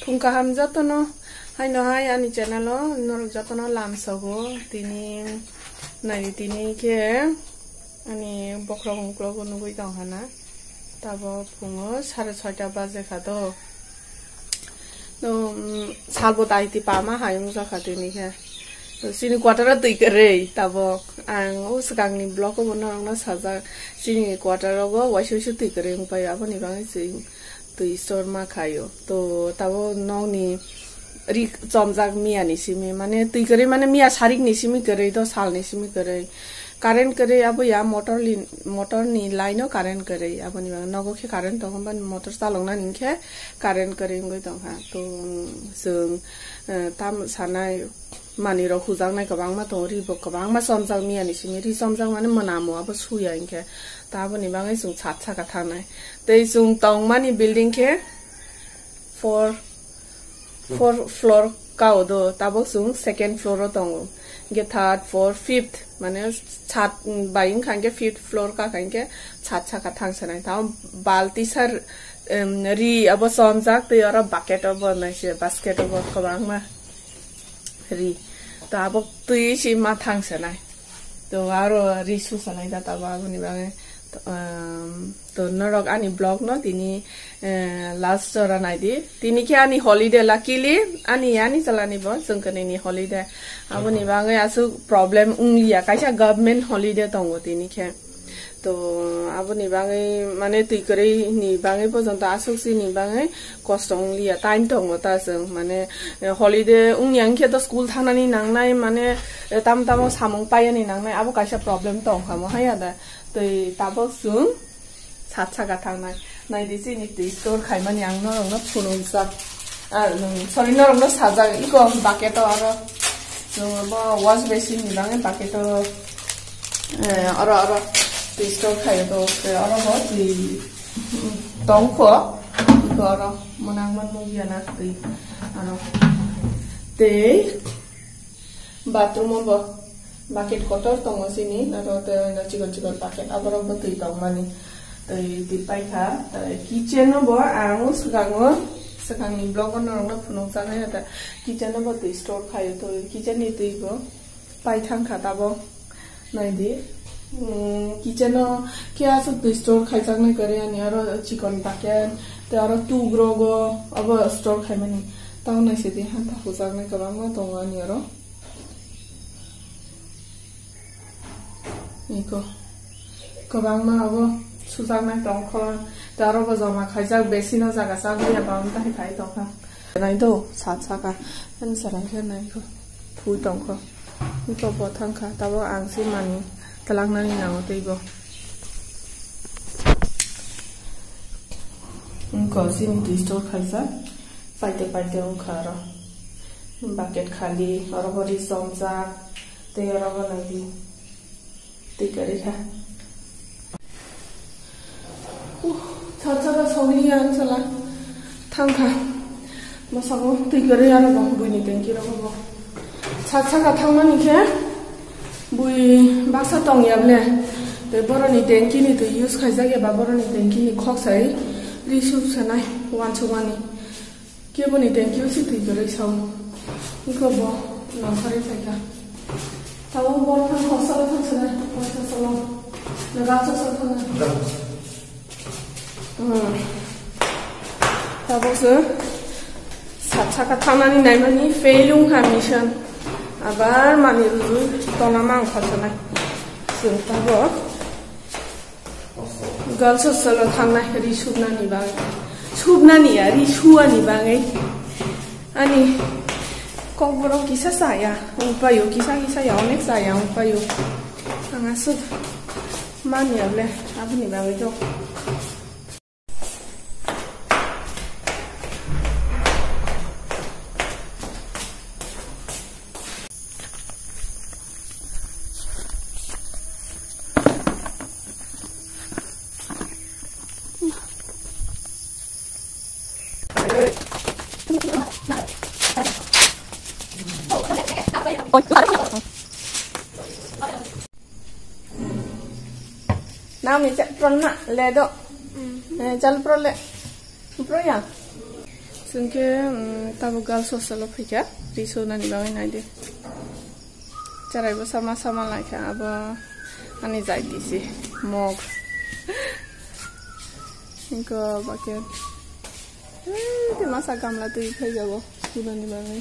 Thungka ham jatono hai no hai ani channel nor jatono lam sogo tini nai tini ke ani bokro hongklo go nugui dong hana tabo phungo 6:30 baje khado no salbo taiti pama hayung ja khatini ke sini quarter tui kare tabo ang usgang ni blog ko no na saja sini quarter go waisu tui kare upai aboni bang sing tui store ma khayo to tabo no ni ri chomjak mia ni simi mane tui kare mane mia sarik ni simi kare to sal ni simi kare current kare abo ya motor ni line no current kare aboni bang nogo ke current to ban motor salong na ningke current kare ngoi dong ha to sung tam sanai mani ro khujang nai kabang ma tori bo kabang ma somjang mi ani simi ri somjang mane manamo abo suya ingke ta boni bangai sung chat cha ka thanai tei sung tong mani building ke 4 floor ka odo tabo sung second floor ro tong ge third fourth fifth mane chat baing khang ke fifth floor ka khang ke chat cha ka thang sanai ta balti sar ri abo somjak te ora bucket abo nai se basket abo kabang ma ri ta abo tui si ma thang sanai to aro ri su sanai da ta ba ni bangai to norok ani blog no tini last ora nai di tini ke ani holiday luckily ani chalani bo sungkane ni holiday abo ni bangai asu problem unglia kaisa government holiday tongo tini ke to abo ni bangai mane tui kare ni bangai pojonto asuk si ni bangai kostong lia time tongo ta jeng mane holiday ungyang ke to school thanani nangnai mane tam samung payani nangnai abo kaisa problem tong khamo hayada tei tabo sung chatcha thangnai nai di ni tui store khaimani ang no rong no phunung jak sorry no rong no sajak iko bucket aro bo wash basin ni bangai bucket aro tui store khayo to aro bo tui tongkho iko aro monang man mugiana tui aro tei bathroom bo bucket kotor tongo sini aro te na chikon bucket abaro bo tui tong mani tei di paikha kitchen bo ang sakang ni blog no rong phunung jangai ata kitchen bo tui store khayo to kitchen ni tui bo paithang khata bo nai di kitchen ke asu tui store khaijak nai kare ani aro chikon bucket te aro tu gro go abo store khaimani taw nai se di han ta hujak nai kabang ma tongo ani aro iko kabang ma abo sujak nai tongkho te aro bo jama khaijak besino jaga sagli abam ta khai tongkha nai do sa ka an sarang khe nai ko phu tongkho iko bo thangkha tabo angsi mani talang nani nang teibo ko sini tu store khaisa paite kharo bucket khali orobori somja te orobo nadi te kare kha chacha sogli an chala thangkha masago te kare aro buini tenki robo chacha ka thangmani khe bui baksa tong yable te boroni tenki ni to use khaijage ba boroni tenki ni khoksai risub sanai wanchugani ke boni tenki usi ti gare sau iko bo na khare thaika tawo bo thang khosala thang sala na ga sa thang tawo se satchaka thamani naimani failung ha mission abar mani ruju tonamang khasanai sung tabo girls solo thangnai ri subnani bang subnani ari suani bangai ani kokboro kisa saya upayo kisa ya onek saya upayo angasu mani able abni bangai to Now mình sẽ prona le do. Chal pro le. Pro ya. जोंके ताबो girls हस्टेलाव फैखा रिसोनानि बागै नायदो जारायबो सामा सामा लायखा आबो आनि जायदिसि मग इनको bucket ते मासा गामला दै फैजाबो सुनानि बागै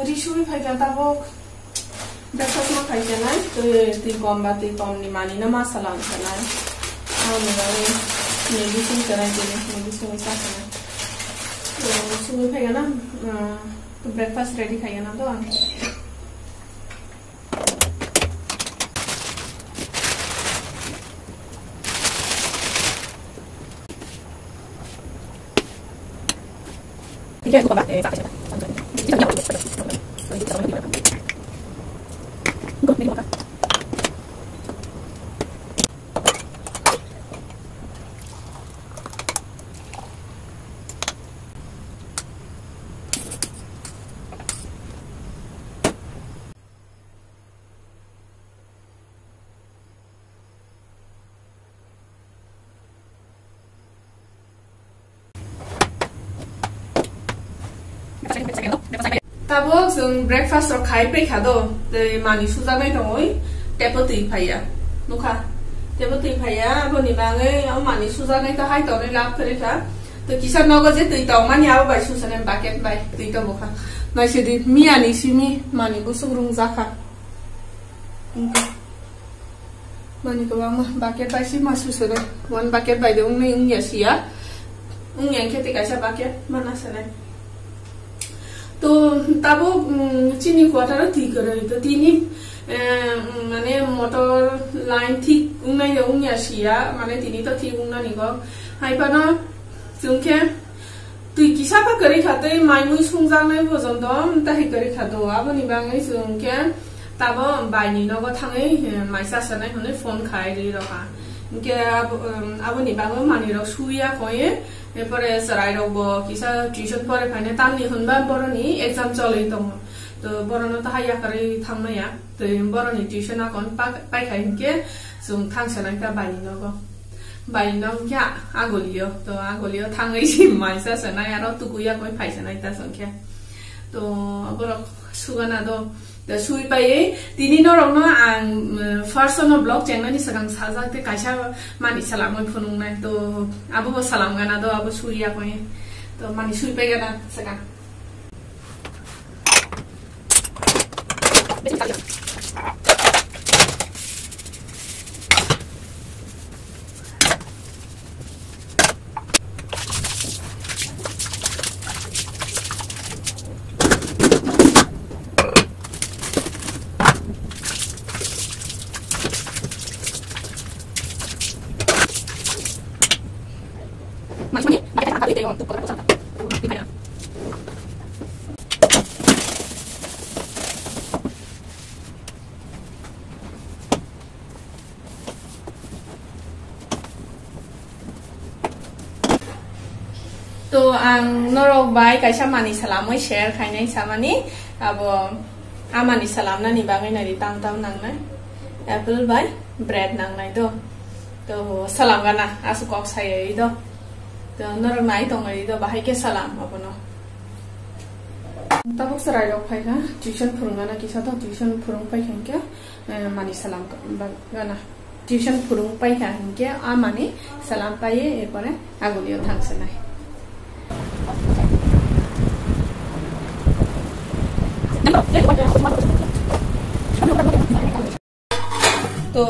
रिसुई फैगा ताबो ब्रेकफास्ट में खाई जाना ती कम बा ती कम नि मानी ना मसाला खाना और मेरे मैगी सिंग कराई के मैगी सिंग साथ में तो सुबह फैगा ना तो ब्रेकफास्ट रेडी खाएगा ना तो ठीक है तो बात है ताबो जों ब्रेकफास्ट और खाइ पे खादो ते मानि सुजानाय दङै टेबो दै फाया नुखा टेबो दै फाया बनि बाङै आ मानि सुजानाय त हाय तनै लाभ करेखा तो किसान नगो जे दै ताव मानि आबो बाय सुसने बाकेट बाय दै त बखा नायसेदि मियानि सिमी मानि बो सुरुं जाखा मानि को मा बाकेट बाय सि मा सुसने वन बाकेट बाय दं नै उंया सिया उंया खेते कासा बाकेट माना सने तो ताबो चीनी क्वार्टर ठीक करे तो तीनी माने मोटर लाइन ठीक उंनाय उंया सिया माने तीनी तो ठीक उंना निगो हाइपाना जोंके तुई किसाबा करे खाते माइमुइ सुंजानाय बजन दम ताहि करे खादो आबनि बाङै जोंके ताबो बायनि नगो थाङै माइसा सनाय हने फोन खाइ रि रहा इनके आबनि बाङै मानि र सुइया कये एपरे सराइरबो किसा ट्यूशन परे फाइने तालनि हुनबा बरनि एग्जाम चलै दङ तो बरनो त हाया करे थांनाया तो बरनि ट्यूशन आकन पाइखाइनके जों थांसनाय का बायनि नगो बायनि नग क्या आगलियो तो आगलियो थाङै सि माइसा सनाय आरो तुकुया कय फाइसनाय ता संख्या तो बर सुगाना दो दा सुइ पाए तिनि नरंनो आं फार्स्ट नो ब्लॉग चेंगनानि सगां साजाते काइसा मानि सालामय फुनुंनाय तो आबो सालाम गाना दो आबो सुइया कय तो मानि सुइ पाए गाना सगां तो आं नरक बाय काइसा मानि सालामै शेयर खाइनाय सामानि अब आमानि सालामनानि बागै नारि ताम ताम नांनाय एप्पल बाय ब्रेड नांनाय दो तो सालाम गाना आसु कक सायै दो तो नरक नाय दङै दो बाहाय के सालाम अपनो ताबुक सराय रक फाइगा ट्यूशन फुरुंगाना किसा तो ट्यूशन फुरुं फाइखांके मानि सालाम गाना ट्यूशन फुरुं फाइखांके आमानि सालाम पाये एपरे आगुलियो थांसनाय तो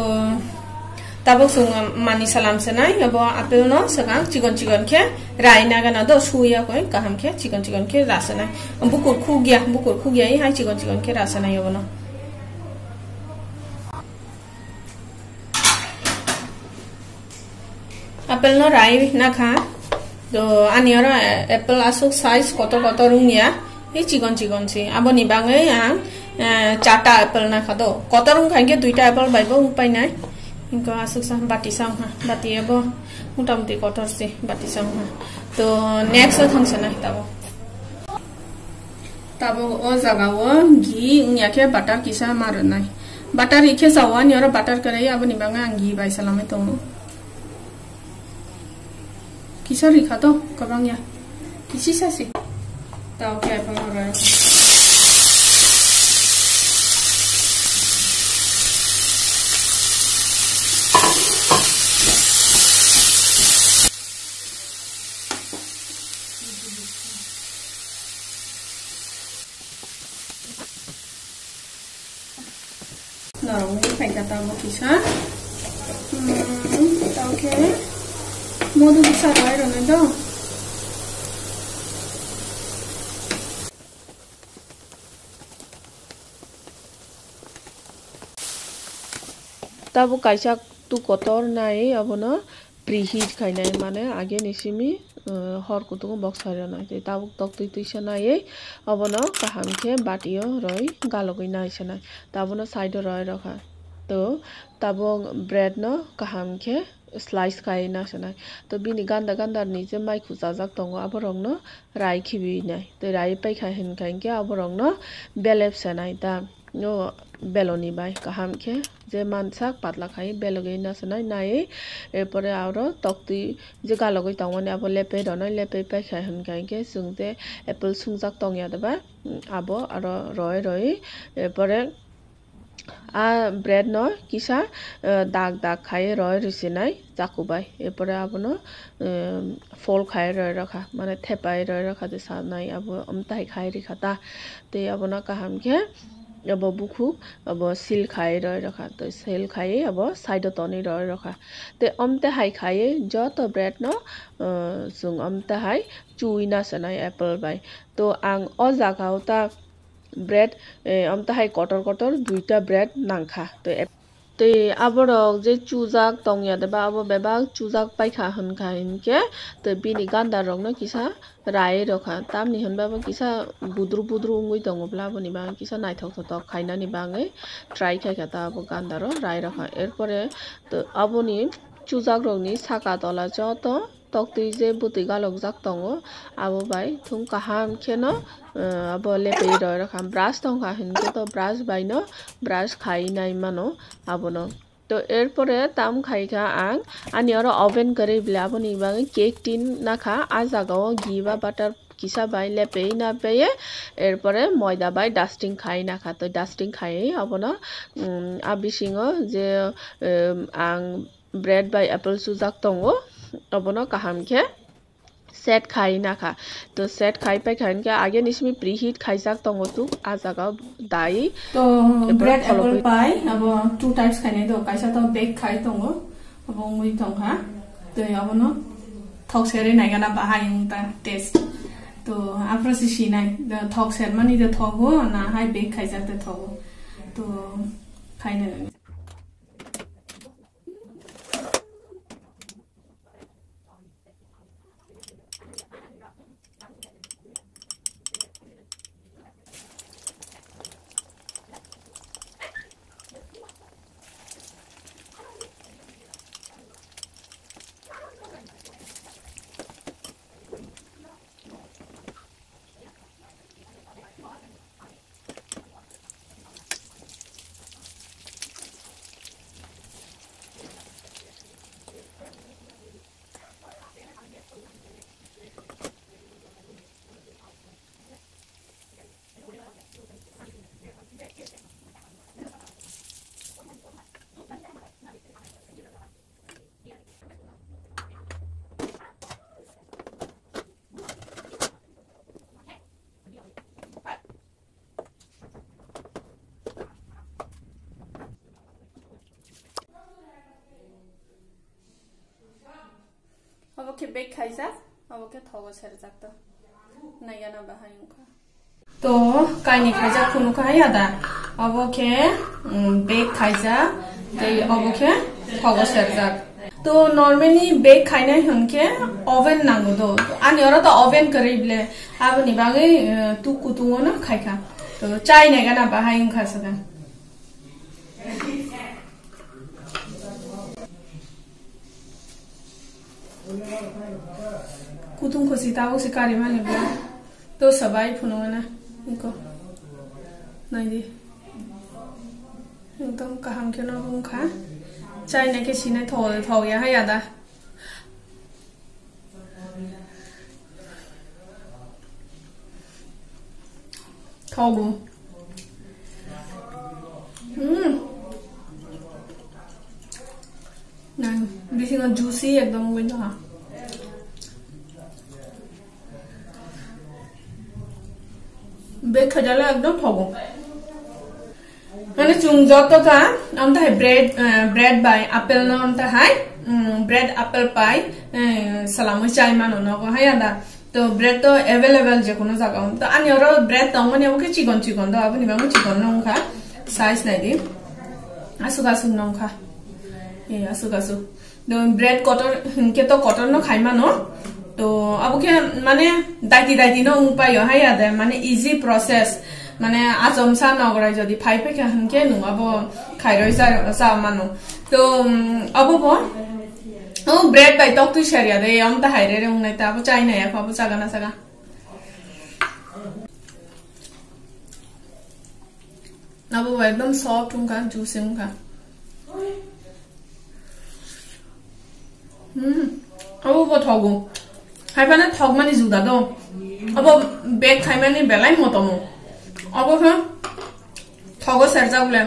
ताबुक सुंग मानि सालाम सनाय अब आपेल न सगां चिकन चिकन के रायना गाना दो सुया कोय काहम के चिकन चिकन के रासनाय बुकुर खुगिया हाय चिकन चिकन के रासनाय अब न आपेल न राय ना खा তো ani oro apple asuk size kotor rungnia ei chigon si aboni bangai ang 4ta apple na khado kotor rung khainge 2ta apple baibo upai nai inko asuk sam bati sam ha bati ebo motamoti kotor si bati sam ha to next thangse na tabo o jaga o gi unyake butter kisa marnai butter ikhe sawa ni oro butter kare aboni bangai ang gi bai salamai tongo kisa rikha to kabang ya kisi sasi tao ke apple ro Narong ni phải kata mo kisa tao ke modu bisa rai ro na do tabu kaisa tu kotor nai abono preheat khainai mane age nisimi hor kutung box hara nai tabu tok tui sanai abono kaham ke batio roi galogoi nai sanai tabono side roi rakha to tabo bread no kaham ke slice khai na sanai to bini ganda ni je mai khuja jak tongo aborong no rai khibi nai to rai pai khai hin khai ke aborong no belep sanai ta no beloni bai kaham ke je mansak patla khai beloge na sanai nai erpore aro tokti je galogoi tongone abo lepe donai lepe pai khai hin khai ke sungte apple sungjak tongya daba abo aro roi erpore a bread no kisa dag khai roi risinai jakubai erpore abono fol khai roi rakha mane thepai roi rakha de sanai abo amtai khai rikhata te abono kaham ke abo buku abo sil khai roi rakha to sil khai abo side toni roi rakha te amte hai khai joto bread no sung amte hai chuina sanai apple bai to ang o jagao ta bread amta hai kotor duita bread nangkha to te aborok je chujak tongya deba abo bebak chujak paikha hunkha hinke to bini ganda rok no kisa rai rokha tamni hunba bo kisa budru ungui tongobla boni ba kisa naithok thok khainani bangai try khai khata abo ganda ro rai rokha erpore to aboni chujak rok ni saka tola joto tokti je buti galok jak tongo abo bai thum kaham kheno abo lepei roi rakha brush tongkha hinke to brush bai no brush khai nai mano abono to erpore tam khaikha ang ani oro oven kare bile aboni bangai cake tin nakha a jagao gi ba butter kisa bai lepei na peye erpore moida bai dusting khai nakha to dusting khai abono abisingo je ang bread by apple sujak tongo abono kaham ke set khai nakha to set khai pai khan ke age nismi preheat khai jak tongo tu a jaga dai to bread apple pai abo two types khai do kaisa to bake khai tongo abo mui tongha to abono thok sere nai gana bahai ta taste to afro si nai the thok ser mani the thogo na hai bake khai jak te thogo to khai na ke bake khaisa abo ke thogo serjak to nayana bahayungkha to kaini khaisa khunu khai ada abo ke bake khaisa tei abo ke thogo serjak तो normally bake खाइना हनके oven नांगो दो आनी और तो oven करीबले अब निबागे तू कुतुंगो ना खाइखा तो चाय नेगा ना बाहाय उनखा सका कुतुंग को सिताओ सिकारी माने बा तो सबाई फुनो ना इनको नहीं दी एकदम कहम के ना उनखा चाय ने के सीने थो या है यादा थोगु ना बिसिंग जूसी एकदम विन हा बेक खजाला एकदम थोगु মানে চুং যতটা আমটা হাই ব্রেড বাই আপেল ন আমটা হাই ব্রেড আপেল পাই সালামই চাই মানো ন হাই আদা তো ব্রেড তো अवेलेबल যে কোনো জায়গা তো আনি আর ব্রেড তো মানে ওকে চিকন তো আপনি বামু চিকন নংখা সাইজ নাই দি আসু গাসু নংখা আসু গাসু তো ব্রেড কটর কে তো কটর ন খাই মানো তো আবুকে মানে দাইতি ন উপায় হাই আদা মানে ইজি প্রসেস মানে আজম সা নগরাই যদি ফাইপে কে হনকে नु अब खाइरय सा मानु तो अब बो ओ ब्रेड बाय टक तु शेरिया दे हम त हाइरे रे उंगनै त अब चाइना या अब सागा ना सागा अब वो एकदम सॉफ्ट उनका जूसी उनका अब वो थगु हाइपाना थग माने जुदा दो अब बेक खाइ माने बेलाय मतमु अब थगो सरजा बोले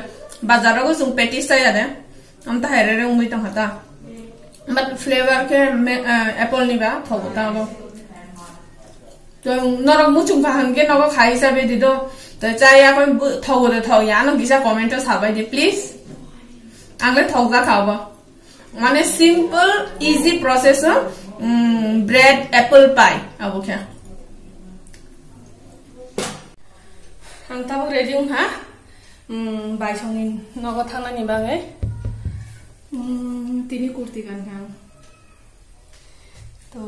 बाजारों को सुन पेटिस था याद है हम तो हेरे रे उंगली तो खाता बट फ्लेवर के एप्पल नहीं बा थगो ता अब तो नरक मुचुं का हंगे नगो खाई सा बे दिदो तो चाहे या कोई थगो दे थग या न बिसा कमेंट साबाय दे प्लीज आंगे थगगा खाबो माने simple easy process bread apple pie अब क्या ang tabok ready ha bai songin nogo thangani bagai tini kurti kan kang to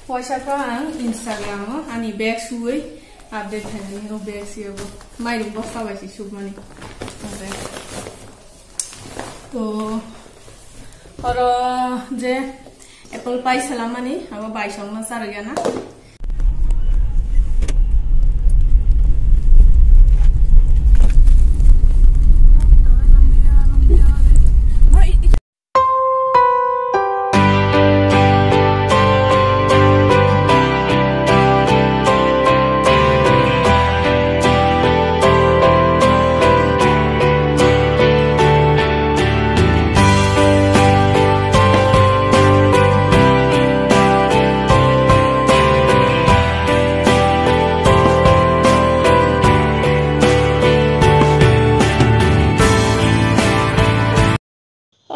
poisa ko ang Instagram ani bag suai update thani ro bag siabo mai ring bosta bai si submani to oro je apple pie salamani abo bai song na sarga na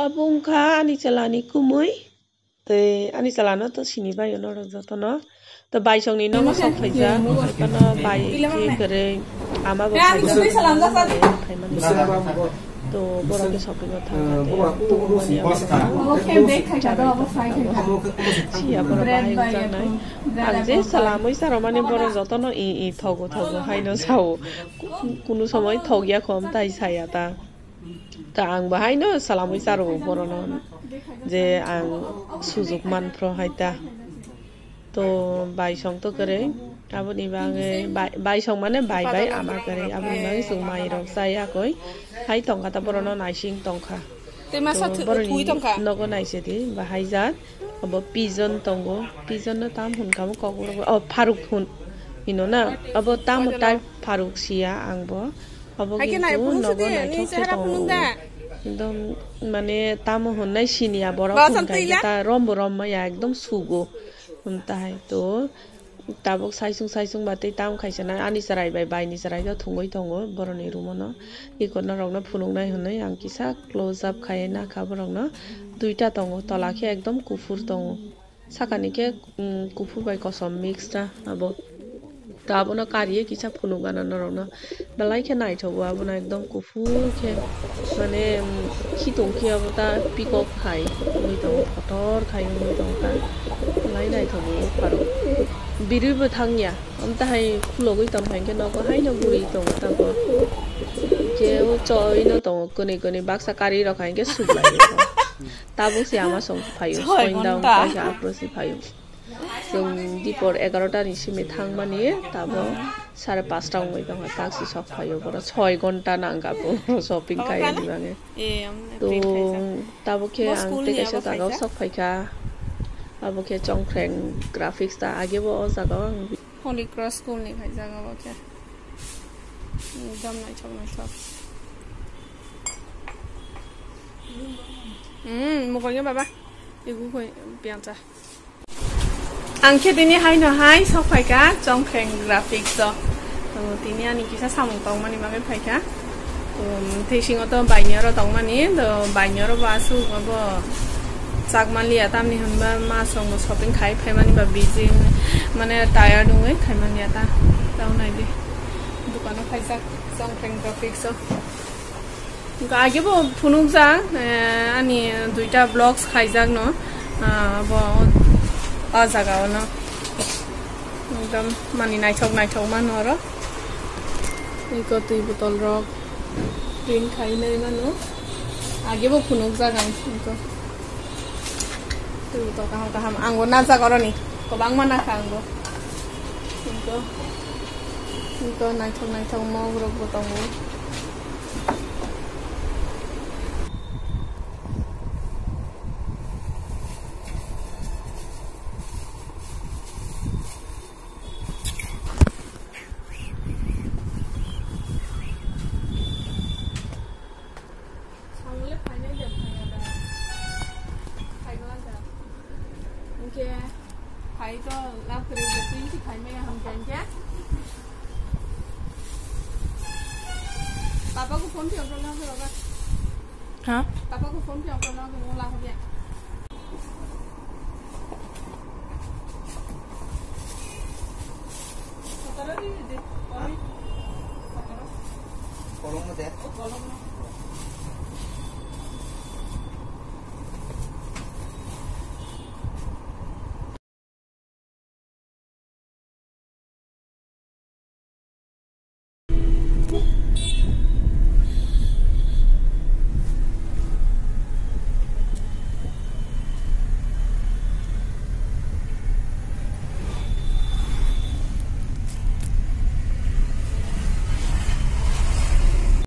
Abungka ani chalani kumui te ani chalano to sini bai no joto no to bai songni no ma sok phaija kana bai ki kare ama bo to boro ke shopping ko tha to mani okay bek khaja do abo fry khaja si abo bai janai aje salamoi saromani boro joto no i thogo haino sao kunu somoy thogya khom tai saya ta ta ang bahai no salamoi saro borono je ang sujug man pro haita to bai song to kare aboni bange bai song mane bai ama kare aboni bange sung mai rok saya koi hai tongka ta borono naising tongka te masa thui tongka nogo naise di bahai jat abo pigeon tongo pigeon no tam hun kam ko faruk hun ino na abo tam tai faruk sia angbo abo gitu nogo naithok se tongo एकदम माने तामो होन्नाय सिनिया बरफ हुनका रम या एकदम सुगो हुनता है तो ताबक साइसुं बाते ताम खाइसना आनि सराय बाय नि सराय द थुंगै थंगो बरनि रुमनो इकोना रंगना फुलुंनाय होनै आं किसा क्लोज अप खायना खाबरंनो दुइटा तंगो तलाखे एकदम कुफुर तंगो साकानिके कुफुर बाय कसम मिक्स ता अब ताबोना कारिये किसा फुनुगाना नरना बलाई के नाइ थवा बना एकदम कुफुर के माने खितोंखि अब ता पिकक खाइ उइ दं फटर खाइ उइ दं ता लाई नाइ थबो फारु बिरुबो थांया अमता हाय खुलगै दं हायके नगो हाय न गुरि दं ताबो के ओ चइनो दं कने कने बाक्सा कारि रखाय के सुबलाय ताबो से आमा सं फायो सइनदां ता आप्रसि फायो जों दिपर 11टा निसिमे थांमानि ताबो 5:30 मै दं ताक्सि सक फायो बरा 6 घन्टा नांगाबो शॉपिंग कायनि बागे तो ताबो के आं तेकेसे जागाव सक फायका अब के चंख्रें ग्राफिक्स ता आगे वो जागाव होली क्रॉस स्कूल नि खाय जागाव के एकदम नाइ छक मुखnya बाबा ibu koi piancha angke dini hai no hai sok phaika chongkreng graphics to tini ani kisa samung tong mani mame phaika thesing to bainero tong mani to bainero basu abo chakmali atamni hanba ma song shopping khai phaimani ba busy mane tired ungoi khaimani ata taunai di dukano khaisa chongkreng graphics आगे वो फुनुक जा अनि दुईटा blogs खाइजाक न अब आ जागाव न एकदम मानि नाइथक मान र इको दुई बोतल रक ड्रिंक खाइनै मानु आगे वो फुनुक जा गान इको दुई बोतल काहाम आंगो ना जागर नि गोबां माना खांगो इको नाइथक मग्रक बोतल खाई तो लाभ करेंगे तीन की खाई में हम कहेंगे पापा को फोन पे ऑर्डर ना करोगा हाँ पापा को फोन पे ऑर्डर ना करो वो लाभ गया कलम में दे